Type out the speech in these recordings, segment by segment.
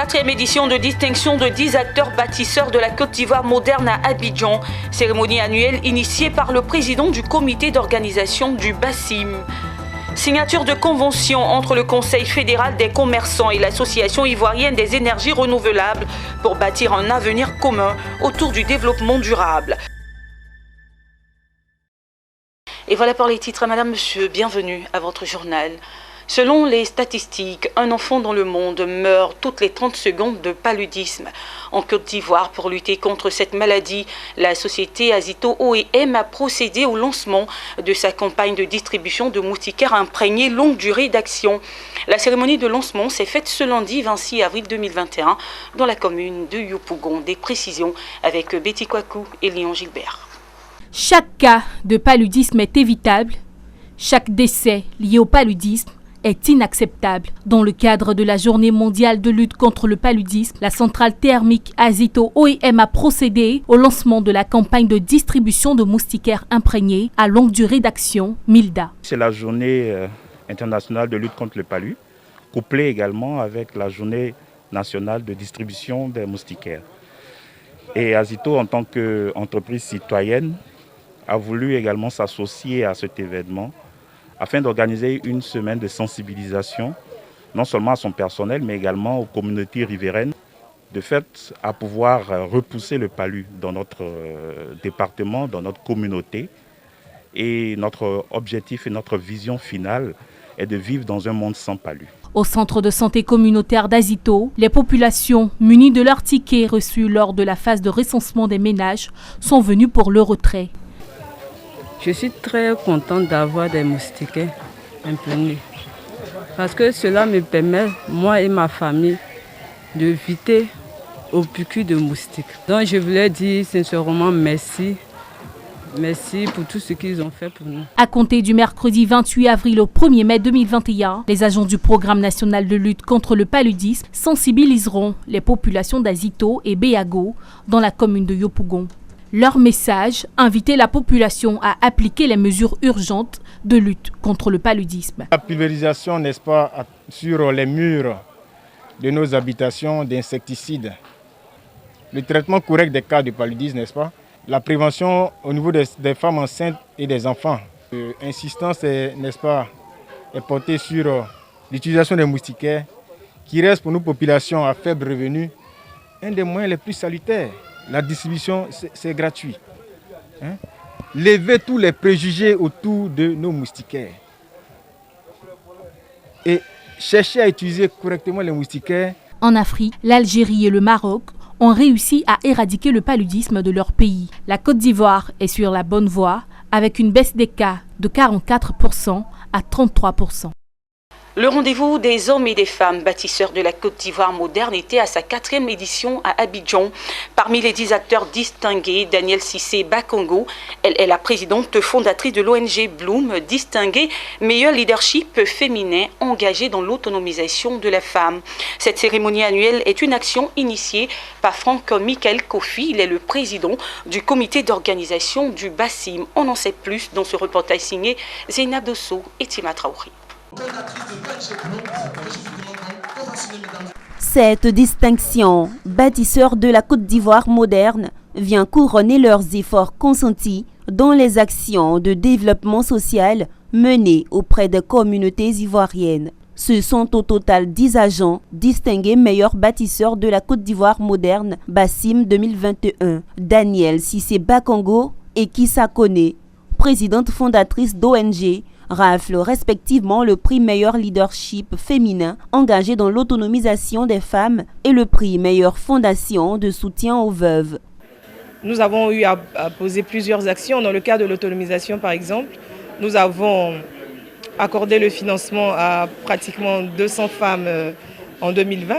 4e édition de distinction de 10 acteurs bâtisseurs de la Côte d'Ivoire moderne à Abidjan. Cérémonie annuelle initiée par le président du comité d'organisation du BASSIM. Signature de convention entre le Conseil fédéral des commerçants et l'Association ivoirienne des énergies renouvelables pour bâtir un avenir commun autour du développement durable. Et voilà pour les titres. Madame, monsieur, bienvenue à votre journal. Selon les statistiques, un enfant dans le monde meurt toutes les 30 secondes de paludisme. En Côte d'Ivoire, pour lutter contre cette maladie, la société Azito OEM a procédé au lancement de sa campagne de distribution de moustiquaires imprégnés longue durée d'action. La cérémonie de lancement s'est faite ce lundi 26 avril 2021 dans la commune de Yopougon. Des précisions avec Betty Kwaku et Léon Gilbert. Chaque cas de paludisme est évitable. Chaque décès lié au paludisme est inacceptable. Dans le cadre de la journée mondiale de lutte contre le paludisme, la centrale thermique Azito OEM a procédé au lancement de la campagne de distribution de moustiquaires imprégnés à longue durée d'action, MILDA. C'est la journée internationale de lutte contre le palud, couplée également avec la journée nationale de distribution des moustiquaires. Et Azito, en tant qu'entreprise citoyenne, a voulu également s'associer à cet événement afin d'organiser une semaine de sensibilisation, non seulement à son personnel, mais également aux communautés riveraines, de fait à pouvoir repousser le palud dans notre département, dans notre communauté. Et notre objectif et notre vision finale est de vivre dans un monde sans palud. Au centre de santé communautaire d'Azito, les populations munies de leurs tickets reçus lors de la phase de recensement des ménages sont venues pour le retrait. Je suis très contente d'avoir des moustiquaires imprégnés parce que cela me permet, moi et ma famille, d'éviter aux piqûres de moustiques. Donc je voulais dire sincèrement merci. Merci pour tout ce qu'ils ont fait pour nous. À compter du mercredi 28 avril au 1er mai 2021, les agents du programme national de lutte contre le paludisme sensibiliseront les populations d'Azito et Béago dans la commune de Yopougon. Leur message, inviter la population à appliquer les mesures urgentes de lutte contre le paludisme. La pulvérisation, n'est-ce pas, sur les murs de nos habitations d'insecticides. Le traitement correct des cas de paludisme, n'est-ce pas. La prévention au niveau des femmes enceintes et des enfants. L'insistance, n'est-ce pas, est portée sur l'utilisation des moustiquaires qui reste pour nos populations à faible revenu un des moyens les plus salutaires. La distribution, c'est gratuit. Lever tous les préjugés autour de nos moustiquaires. Et chercher à utiliser correctement les moustiquaires. En Afrique, l'Algérie et le Maroc ont réussi à éradiquer le paludisme de leur pays. La Côte d'Ivoire est sur la bonne voie avec une baisse des cas de 44% à 33%. Le rendez-vous des hommes et des femmes bâtisseurs de la Côte d'Ivoire moderne était à sa 4e édition à Abidjan. Parmi les 10 acteurs distingués, Danielle Cissé Bakongo, elle est la présidente fondatrice de l'ONG Bloom, distinguée meilleur leadership féminin engagé dans l'autonomisation de la femme. Cette cérémonie annuelle est une action initiée par Franck Michael Kofi. Il est le président du comité d'organisation du BASSIM. On en sait plus dans ce reportage signé Zeynab Dosso et Tima Traoré. Cette distinction, bâtisseurs de la Côte d'Ivoire moderne, vient couronner leurs efforts consentis dans les actions de développement social menées auprès des communautés ivoiriennes. Ce sont au total 10 agents distingués meilleurs bâtisseurs de la Côte d'Ivoire moderne BASSIM 2021. Danielle Cissé Bakongo et Kissa Kone, présidente fondatrice d'ONG, raflent respectivement le prix meilleur leadership féminin engagé dans l'autonomisation des femmes et le prix meilleure fondation de soutien aux veuves. Nous avons eu à poser plusieurs actions. Dans le cas de l'autonomisation par exemple, nous avons accordé le financement à pratiquement 200 femmes en 2020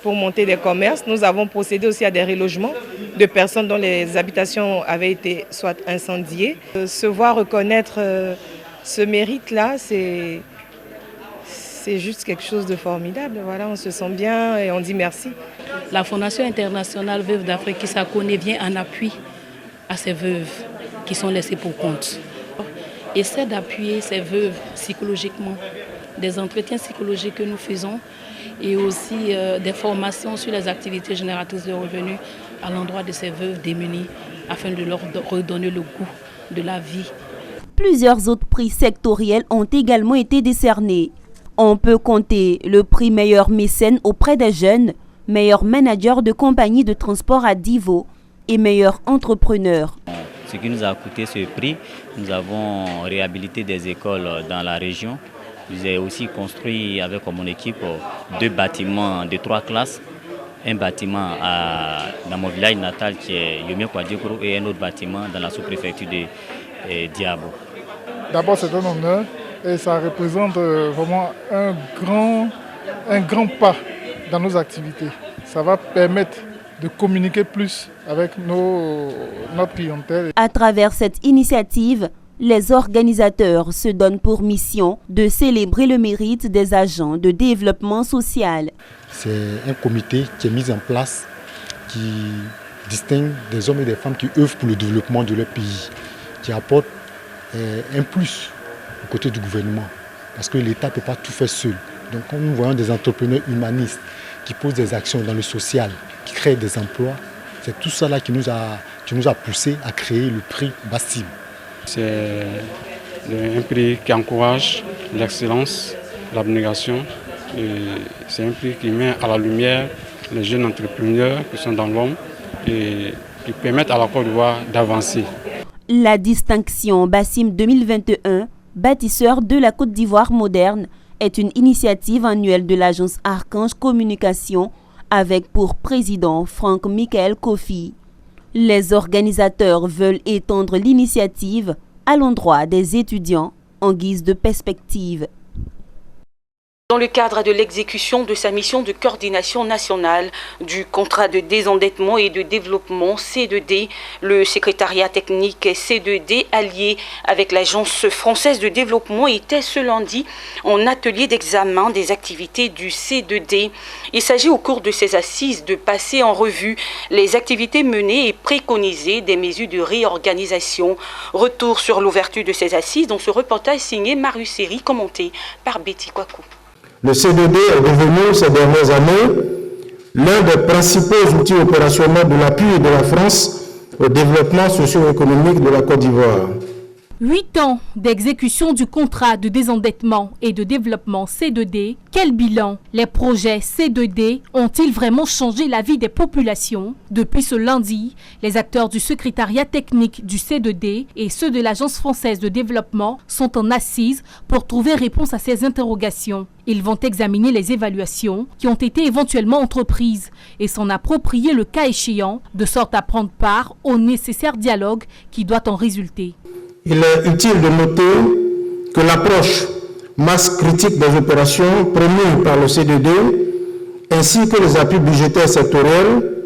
pour monter des commerces. Nous avons procédé aussi à des relogements de personnes dont les habitations avaient été soit incendiées. Se voir reconnaître ce mérite-là, c'est juste quelque chose de formidable. Voilà, on se sent bien et on dit merci. La Fondation internationale Veuves d'Afrique Kissa Kone vient en appui à ces veuves qui sont laissées pour compte. Essaie d'appuyer ces veuves psychologiquement des entretiens psychologiques que nous faisons et aussi des formations sur les activités génératrices de revenus à l'endroit de ces veuves démunies afin de leur redonner le goût de la vie. Plusieurs autres prix sectoriels ont également été décernés. On peut compter le prix meilleur mécène auprès des jeunes, meilleur manager de compagnie de transport à Divo et meilleur entrepreneur. Ce qui nous a coûté ce prix, nous avons réhabilité des écoles dans la région. J'ai aussi construit avec mon équipe 2 bâtiments de 3 classes. Un bâtiment dans mon village natal qui est Yomé Kwadjikoro et un autre bâtiment dans la sous-préfecture de Diabo. D'abord, c'est un honneur et ça représente vraiment un grand pas dans nos activités. Ça va permettre de communiquer plus avec notre clientèle. À travers cette initiative, les organisateurs se donnent pour mission de célébrer le mérite des agents de développement social. C'est un comité qui est mis en place qui distingue des hommes et des femmes qui œuvrent pour le développement de leur pays, qui apportent un plus aux côtés du gouvernement, parce que l'État ne peut pas tout faire seul. Donc quand nous voyons des entrepreneurs humanistes qui posent des actions dans le social, qui créent des emplois, c'est tout ça là qui nous a poussé à créer le prix Bassim. C'est un prix qui encourage l'excellence, l'abnégation. C'est un prix qui met à la lumière les jeunes entrepreneurs qui sont dans l'ombre et qui permettent à la Côte d'Ivoire d'avancer. La distinction Bassim 2021, bâtisseur de la Côte d'Ivoire moderne, est une initiative annuelle de l'agence Archange Communication avec pour président Franck Michael Kofi. Les organisateurs veulent étendre l'initiative à l'endroit des étudiants en guise de perspective. Dans le cadre de l'exécution de sa mission de coordination nationale du contrat de désendettement et de développement C2D, le secrétariat technique C2D allié avec l'Agence française de développement était ce lundi en atelier d'examen des activités du C2D. Il s'agit au cours de ces assises de passer en revue les activités menées et préconiser des mesures de réorganisation. Retour sur l'ouverture de ces assises dans ce reportage signé Marius Seri, commenté par Betty Kwaku. Le C2D est devenu ces dernières années l'un des principaux outils opérationnels de l'appui de la France au développement socio-économique de la Côte d'Ivoire. 8 ans d'exécution du contrat de désendettement et de développement C2D. Quel bilan? Les projets C2D ont-ils vraiment changé la vie des populations? Depuis ce lundi, les acteurs du secrétariat technique du C2D et ceux de l'Agence française de développement sont en assises pour trouver réponse à ces interrogations. Ils vont examiner les évaluations qui ont été éventuellement entreprises et s'en approprier le cas échéant, de sorte à prendre part au nécessaire dialogue qui doit en résulter. Il est utile de noter que l'approche masse critique des opérations promues par le C2D ainsi que les appuis budgétaires sectoriels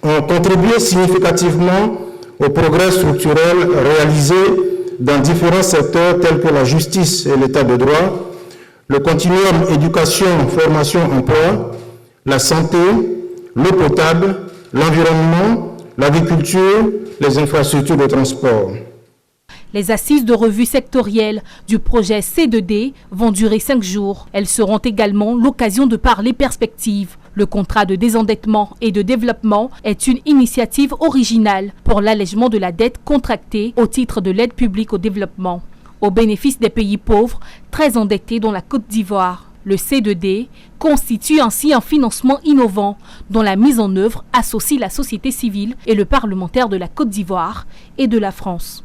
ont contribué significativement au progrès structurel réalisé dans différents secteurs tels que la justice et l'état de droit, le continuum éducation, formation, emploi, la santé, l'eau potable, l'environnement, l'agriculture, les infrastructures de transport. Les assises de revue sectorielle du projet C2D vont durer 5 jours. Elles seront également l'occasion de parler perspectives. Le contrat de désendettement et de développement est une initiative originale pour l'allègement de la dette contractée au titre de l'aide publique au développement, au bénéfice des pays pauvres très endettés dont la Côte d'Ivoire. Le C2D constitue ainsi un financement innovant dont la mise en œuvre associe la société civile et le parlementaire de la Côte d'Ivoire et de la France.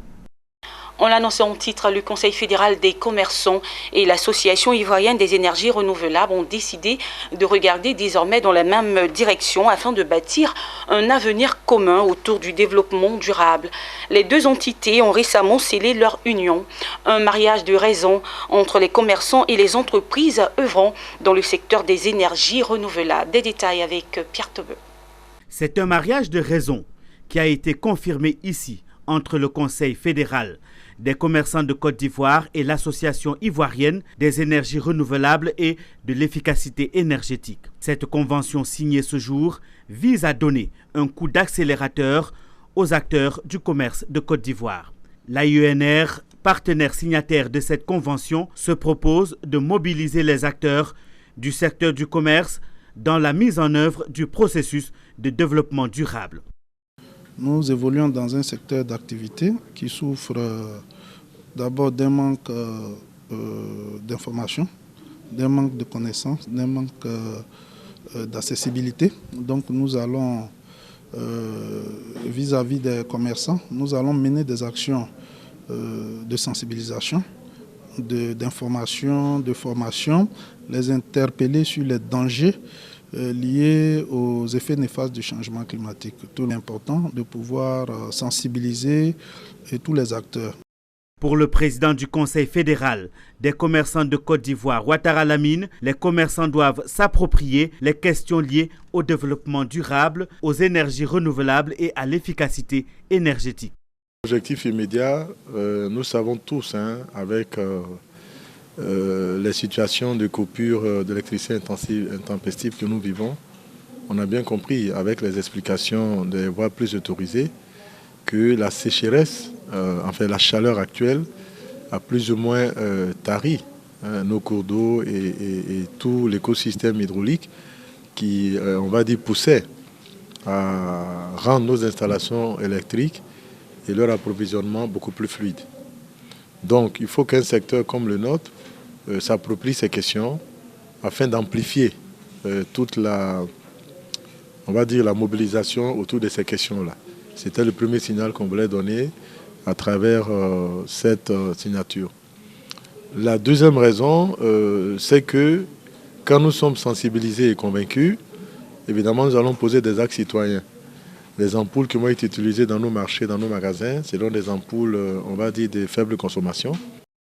On l'annonçait en titre, le Conseil fédéral des commerçants et l'Association ivoirienne des énergies renouvelables ont décidé de regarder désormais dans la même direction afin de bâtir un avenir commun autour du développement durable. Les deux entités ont récemment scellé leur union, un mariage de raison entre les commerçants et les entreprises œuvrant dans le secteur des énergies renouvelables. Des détails avec Pierre Tobeux. C'est un mariage de raison qui a été confirmé ici entre le Conseil fédéral des commerçants de Côte d'Ivoire et l'Association ivoirienne des énergies renouvelables et de l'efficacité énergétique. Cette convention signée ce jour vise à donner un coup d'accélérateur aux acteurs du commerce de Côte d'Ivoire. L'AIENR partenaires signataires de cette convention, se propose de mobiliser les acteurs du secteur du commerce dans la mise en œuvre du processus de développement durable. Nous évoluons dans un secteur d'activité qui souffre d'abord d'un manque d'information, d'un manque de connaissances, d'un manque d'accessibilité. Donc nous allons, vis-à-vis des commerçants, nous allons mener des actions de sensibilisation, d'information, de formation, les interpeller sur les dangers liés aux effets néfastes du changement climatique. Tout l'important de pouvoir sensibiliser tous les acteurs. Pour le président du Conseil fédéral des commerçants de Côte d'Ivoire, Ouattara Lamine, les commerçants doivent s'approprier les questions liées au développement durable, aux énergies renouvelables et à l'efficacité énergétique. L'objectif immédiat, nous savons tous, avec les situations de coupure d'électricité intempestive que nous vivons, on a bien compris avec les explications des voies plus autorisées que la sécheresse, enfin la chaleur actuelle, a plus ou moins tari nos cours d'eau et tout l'écosystème hydraulique qui, on va dire, poussait à rendre nos installations électriques et leur approvisionnement beaucoup plus fluide. Donc il faut qu'un secteur comme le nôtre s'approprie ces questions afin d'amplifier toute la, on va dire, la mobilisation autour de ces questions-là. C'était le premier signal qu'on voulait donner à travers cette signature. La deuxième raison, c'est que quand nous sommes sensibilisés et convaincus, évidemment nous allons poser des actes citoyens. Les ampoules qui vont être utilisées dans nos marchés, dans nos magasins, seront des ampoules, on va dire, de faible consommation.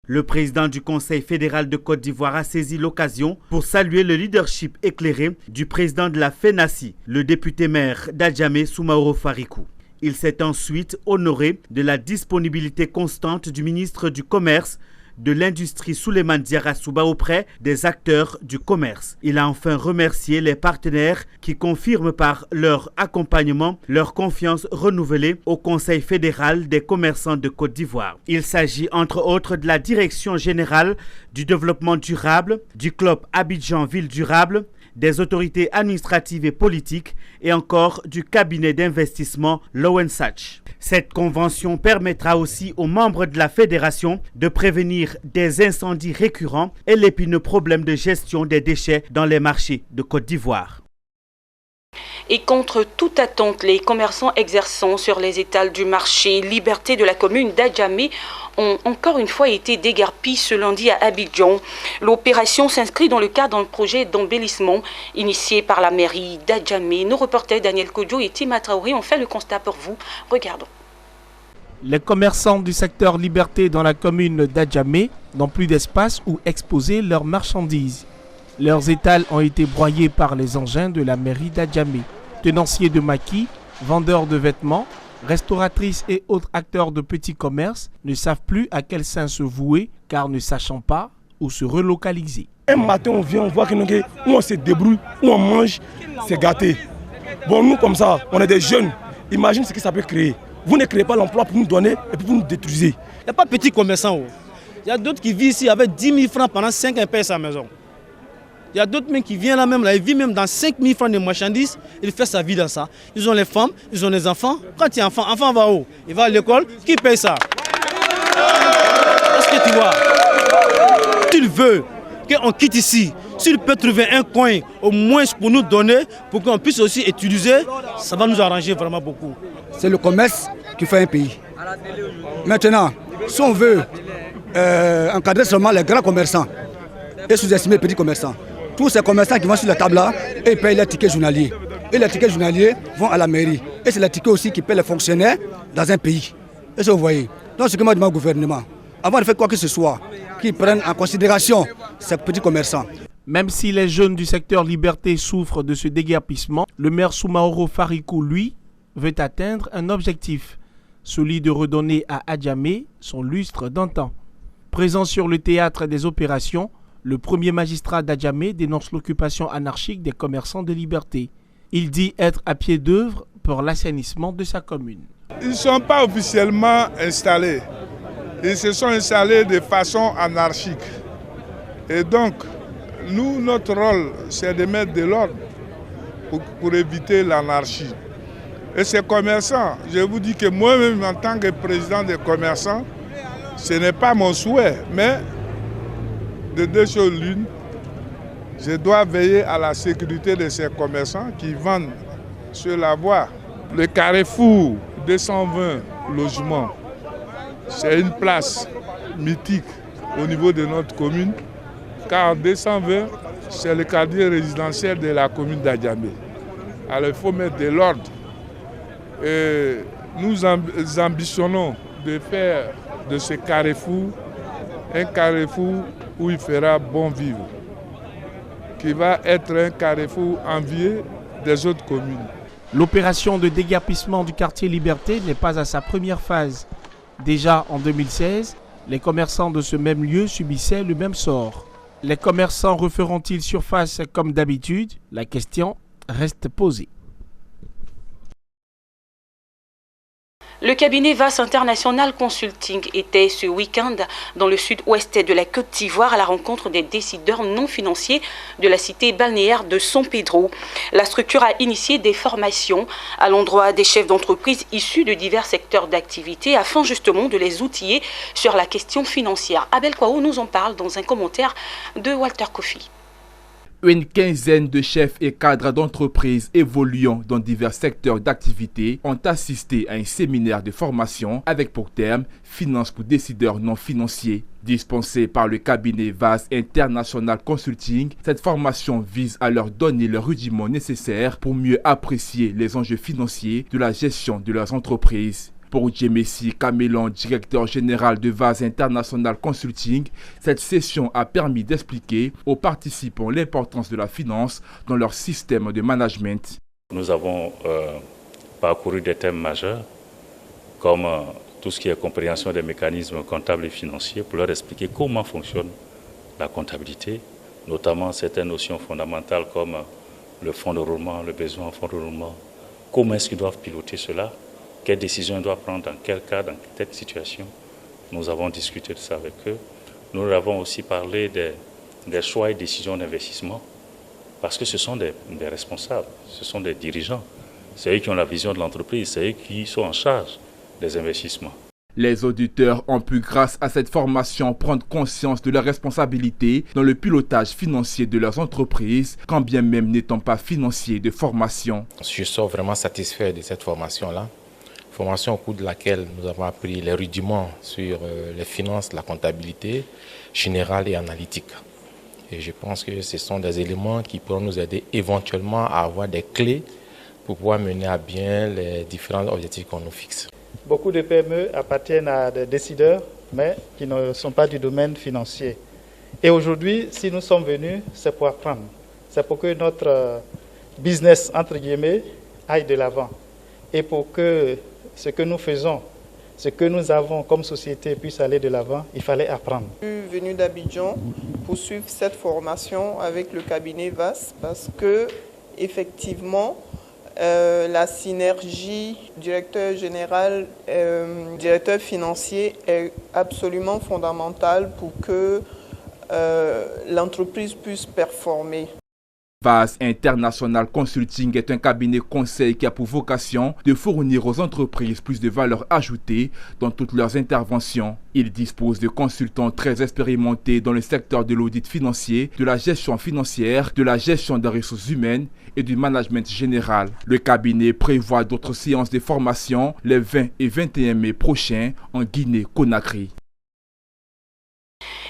Le président du Conseil fédéral de Côte d'Ivoire a saisi l'occasion pour saluer le leadership éclairé du président de la FENACI, le député maire d'Adjamé, Soumaoro Farikou. Il s'est ensuite honoré de la disponibilité constante du ministre du Commerce, de l'Industrie Souleymane Diarra Souba auprès des acteurs du commerce. Il a enfin remercié les partenaires qui confirment par leur accompagnement leur confiance renouvelée au Conseil fédéral des commerçants de Côte d'Ivoire. Il s'agit entre autres de la Direction générale du développement durable, du club Abidjan Ville durable, des autorités administratives et politiques et encore du cabinet d'investissement Lowen Sachs. Cette convention permettra aussi aux membres de la fédération de prévenir des incendies récurrents et l'épineux problème de gestion des déchets dans les marchés de Côte d'Ivoire. Et contre toute attente, les commerçants exerçant sur les étals du marché Liberté de la commune d'Adjamé ont encore une fois été déguerpis ce lundi à Abidjan. L'opération s'inscrit dans le cadre d'un projet d'embellissement initié par la mairie d'Adjamé. Nos reporters Daniel Kodjo et Tima Traoré ont fait le constat pour vous. Regardons. Les commerçants du secteur Liberté dans la commune d'Adjamé n'ont plus d'espace où exposer leurs marchandises. Leurs étals ont été broyés par les engins de la mairie d'Adjamé. Tenanciers de maquis, vendeurs de vêtements, restauratrices et autres acteurs de petits commerces ne savent plus à quel sein se vouer car ne sachant pas où se relocaliser. Un matin on vient, on voit que nous, où on se débrouille, où on mange, c'est gâté. Bon, nous comme ça, on est des jeunes, imagine ce que ça peut créer. Vous ne créez pas l'emploi pour nous donner et puis vous nous détruisez. Il n'y a pas de petits commerçants. Il y a d'autres qui vivent ici avec 10 000 francs pendant 5 ans et payent sa maison. Il y a d'autres même qui viennent là même, là, ils vivent même dans 5 000 francs de marchandises, ils font sa vie dans ça. Ils ont les femmes, ils ont les enfants. Quand il y a un enfant va où? Il va à l'école, qui paye ça? Est-ce que tu vois? S'il veut qu'on quitte ici, s'il peut trouver un coin au moins pour nous donner, pour qu'on puisse aussi utiliser, ça va nous arranger vraiment beaucoup. C'est le commerce qui fait un pays. Maintenant, si on veut encadrer seulement les grands commerçants et sous-estimer les petits commerçants, tous ces commerçants qui vont sur la table là et payent les tickets journaliers. Et les tickets journaliers vont à la mairie. Et c'est les tickets aussi qui paient les fonctionnaires dans un pays. Et ça vous voyez. Donc ce que moi demande au gouvernement, avant de faire quoi que ce soit, qu'ils prennent en considération ces petits commerçants. Même si les jeunes du secteur Liberté souffrent de ce déguerpissement, le maire Soumaoro Farikou, lui, veut atteindre un objectif, celui de redonner à Adjamé son lustre d'antan. Présent sur le théâtre des opérations, le premier magistrat d'Adjamé dénonce l'occupation anarchique des commerçants de Liberté. Il dit être à pied d'œuvre pour l'assainissement de sa commune. Ils ne sont pas officiellement installés. Ils se sont installés de façon anarchique. Et donc, nous, notre rôle, c'est de mettre de l'ordre pour éviter l'anarchie. Et ces commerçants, je vous dis que moi-même, en tant que président des commerçants, ce n'est pas mon souhait, mais de deux choses l'une, je dois veiller à la sécurité de ces commerçants qui vendent sur la voie. Le Carrefour 220 logements, c'est une place mythique au niveau de notre commune, car 220, c'est le quartier résidentiel de la commune d'Adjamé. Alors il faut mettre de l'ordre. Et nous ambitionnons de faire de ce carrefour un carrefour où il fera bon vivre, qui va être un carrefour envié des autres communes. L'opération de déguerpissement du quartier Liberté n'est pas à sa première phase. Déjà en 2016, les commerçants de ce même lieu subissaient le même sort. Les commerçants referont-ils surface comme d'habitude? La question reste posée. Le cabinet VAS International Consulting était ce week-end dans le sud-ouest de la Côte d'Ivoire à la rencontre des décideurs non financiers de la cité balnéaire de San Pedro. La structure a initié des formations à l'endroit des chefs d'entreprise issus de divers secteurs d'activité afin justement de les outiller sur la question financière. Abel Kouao nous en parle dans un commentaire de Walter Kofi. Une quinzaine de chefs et cadres d'entreprises évoluant dans divers secteurs d'activité ont assisté à un séminaire de formation avec pour terme « Finance pour décideurs non financiers ». Dispensée par le cabinet VAS International Consulting, cette formation vise à leur donner le rudiment nécessaire pour mieux apprécier les enjeux financiers de la gestion de leurs entreprises. Pour Djemessi Kamelon, directeur général de VAS International Consulting, cette session a permis d'expliquer aux participants l'importance de la finance dans leur système de management. Nous avons parcouru des thèmes majeurs comme tout ce qui est compréhension des mécanismes comptables et financiers pour leur expliquer comment fonctionne la comptabilité, notamment certaines notions fondamentales comme le fonds de roulement, le besoin en fonds de roulement, comment est-ce qu'ils doivent piloter cela. Quelles décisions ils doivent prendre, dans quel cas, dans quelle situation. Nous avons discuté de ça avec eux. Nous avons aussi parlé des choix et décisions d'investissement, parce que ce sont des responsables, ce sont des dirigeants. C'est eux qui ont la vision de l'entreprise, c'est eux qui sont en charge des investissements. Les auditeurs ont pu, grâce à cette formation, prendre conscience de leurs responsabilités dans le pilotage financier de leurs entreprises, quand bien même n'étant pas financiers de formation. Je sors vraiment satisfait de cette formation-là. Formation au cours de laquelle nous avons appris les rudiments sur les finances, la comptabilité générale et analytique. Et je pense que ce sont des éléments qui pourront nous aider éventuellement à avoir des clés pour pouvoir mener à bien les différents objectifs qu'on nous fixe. Beaucoup de PME appartiennent à des décideurs, mais qui ne sont pas du domaine financier. Et aujourd'hui, si nous sommes venus, c'est pour apprendre. C'est pour que notre business, entre guillemets, aille de l'avant. Et pour que ce que nous faisons, ce que nous avons comme société puisse aller de l'avant, il fallait apprendre. Je suis venu d'Abidjan pour suivre cette formation avec le cabinet VAS parce que, effectivement, la synergie directeur général, directeur financier est absolument fondamentale pour que l'entreprise puisse performer. VAS International Consulting est un cabinet conseil qui a pour vocation de fournir aux entreprises plus de valeur ajoutée dans toutes leurs interventions. Il dispose de consultants très expérimentés dans le secteur de l'audit financier, de la gestion financière, de la gestion des ressources humaines et du management général. Le cabinet prévoit d'autres séances de formation les 20 et 21 mai prochains en Guinée-Conakry.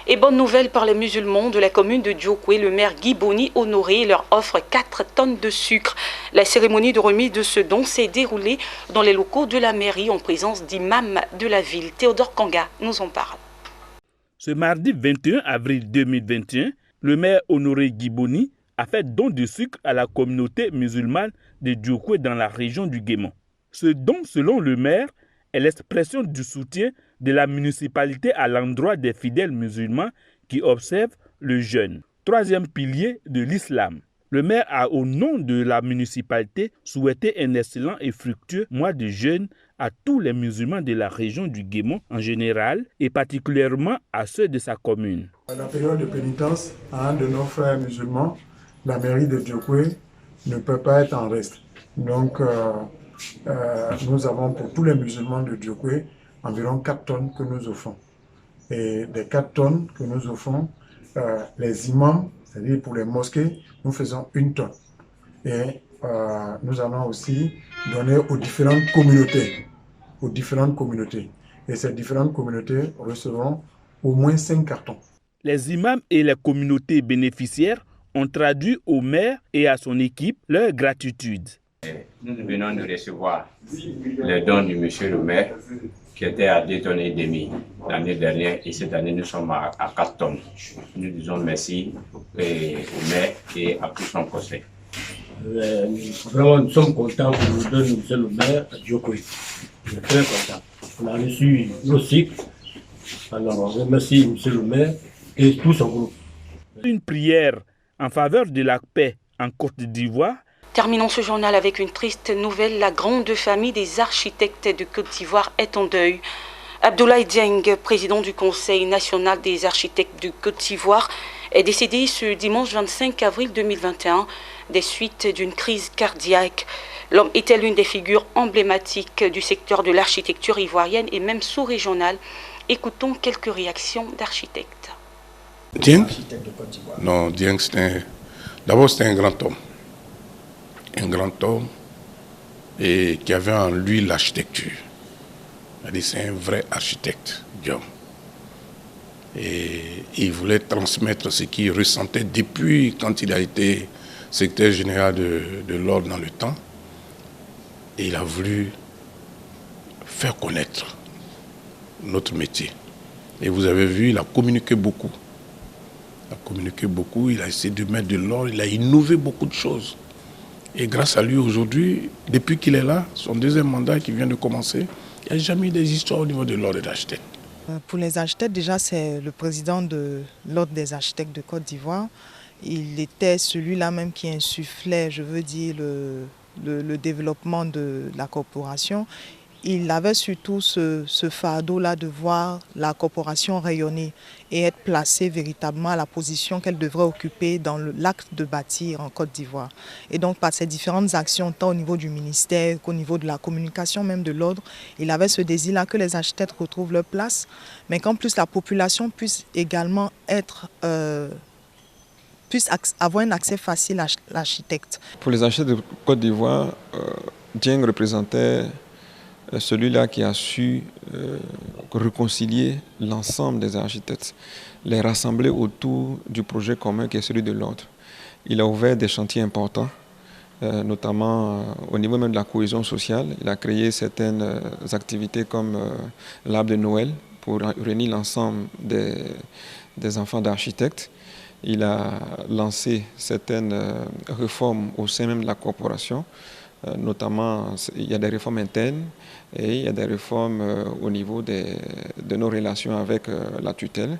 Et bonne nouvelle pour les musulmans de la commune de Djokwe, le maire Guy Boni Honoré leur offre 4 tonnes de sucre. La cérémonie de remise de ce don s'est déroulée dans les locaux de la mairie en présence d'imams de la ville. Théodore Kanga nous en parle. Ce mardi 21 avril 2021, le maire Honoré Guy Boni a fait don de sucre à la communauté musulmane de Djokwe dans la région du Guémon. Ce don, selon le maire, est l'expression du soutien de la municipalité à l'endroit des fidèles musulmans qui observent le jeûne, troisième pilier de l'islam. Le maire a, au nom de la municipalité, souhaité un excellent et fructueux mois de jeûne à tous les musulmans de la région du Guémon en général et particulièrement à ceux de sa commune. À la période de pénitence, à un de nos frères musulmans, la mairie de Diokwe ne peut pas être en reste. Donc, nous avons pour tous les musulmans de Diokwe environ 4 tonnes que nous offrons. Et des 4 tonnes que nous offrons, les imams, c'est-à-dire pour les mosquées, nous faisons 1 tonne. Et nous allons aussi donner aux différentes communautés. Et ces différentes communautés recevront au moins 5 cartons. Les imams et les communautés bénéficiaires ont traduit au maire et à son équipe leur gratitude. Nous venons de recevoir le don du monsieur le maire qui était à 2,5 tonnes l'année dernière et cette année nous sommes à 4 tonnes. Nous disons merci au maire et à tout son conseil. Vraiment, nous sommes contents que nous donne monsieur le maire à Diokwe. Nous sommes très contents. On a reçu nos cycles. Alors on remercie monsieur le maire et tout son groupe. Une prière en faveur de la paix en Côte d'Ivoire. Terminons ce journal avec une triste nouvelle. La grande famille des architectes de Côte d'Ivoire est en deuil. Abdoulaye Dieng, président du Conseil national des architectes de Côte d'Ivoire, est décédé ce dimanche 25 avril 2021 des suites d'une crise cardiaque. L'homme était l'une des figures emblématiques du secteur de l'architecture ivoirienne et même sous-régionale. Écoutons quelques réactions d'architectes. Dieng ? Non, Dieng, d'abord c'était un grand homme. Un grand homme et qui avait en lui l'architecture. C'est un vrai architecte, Dieng. Et il voulait transmettre ce qu'il ressentait depuis quand il a été secrétaire général de l'ordre dans le temps. Et il a voulu faire connaître notre métier. Et vous avez vu, il a communiqué beaucoup. Il a essayé de mettre de l'ordre, il a innové beaucoup de choses. Et grâce à lui aujourd'hui, depuis qu'il est là, son deuxième mandat qui vient de commencer, il n'y a jamais eu des histoires au niveau de l'ordre des architectes. Pour les architectes, déjà c'est le président de l'ordre des architectes de Côte d'Ivoire. Il était celui-là même qui insufflait, je veux dire, le développement de la corporation. Il avait surtout ce fardeau-là de voir la corporation rayonner et être placée véritablement à la position qu'elle devrait occuper dans l'acte de bâtir en Côte d'Ivoire. Et donc par ces différentes actions, tant au niveau du ministère qu'au niveau de la communication même de l'ordre, il avait ce désir-là que les architectes retrouvent leur place, mais qu'en plus la population puisse également puisse avoir un accès facile à l'architecte. Pour les architectes de Côte d'Ivoire, Dieng représentait celui-là qui a su réconcilier l'ensemble des architectes, les rassembler autour du projet commun qui est celui de l'ordre. Il a ouvert des chantiers importants, notamment au niveau même de la cohésion sociale. Il a créé certaines activités comme l'arbre de Noël pour réunir l'ensemble des enfants d'architectes. Il a lancé certaines réformes au sein même de la corporation. Notamment, il y a des réformes internes et il y a des réformes au niveau de nos relations avec la tutelle.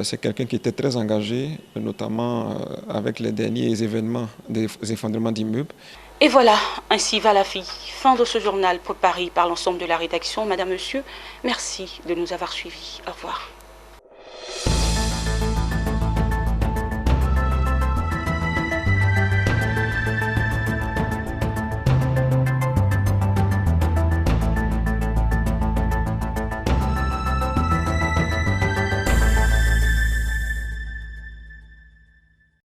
C'est quelqu'un qui était très engagé, notamment avec les derniers événements des effondrements d'immeubles. Et voilà, ainsi va la vie. Fin de ce journal préparé par l'ensemble de la rédaction. Madame, Monsieur, merci de nous avoir suivis. Au revoir.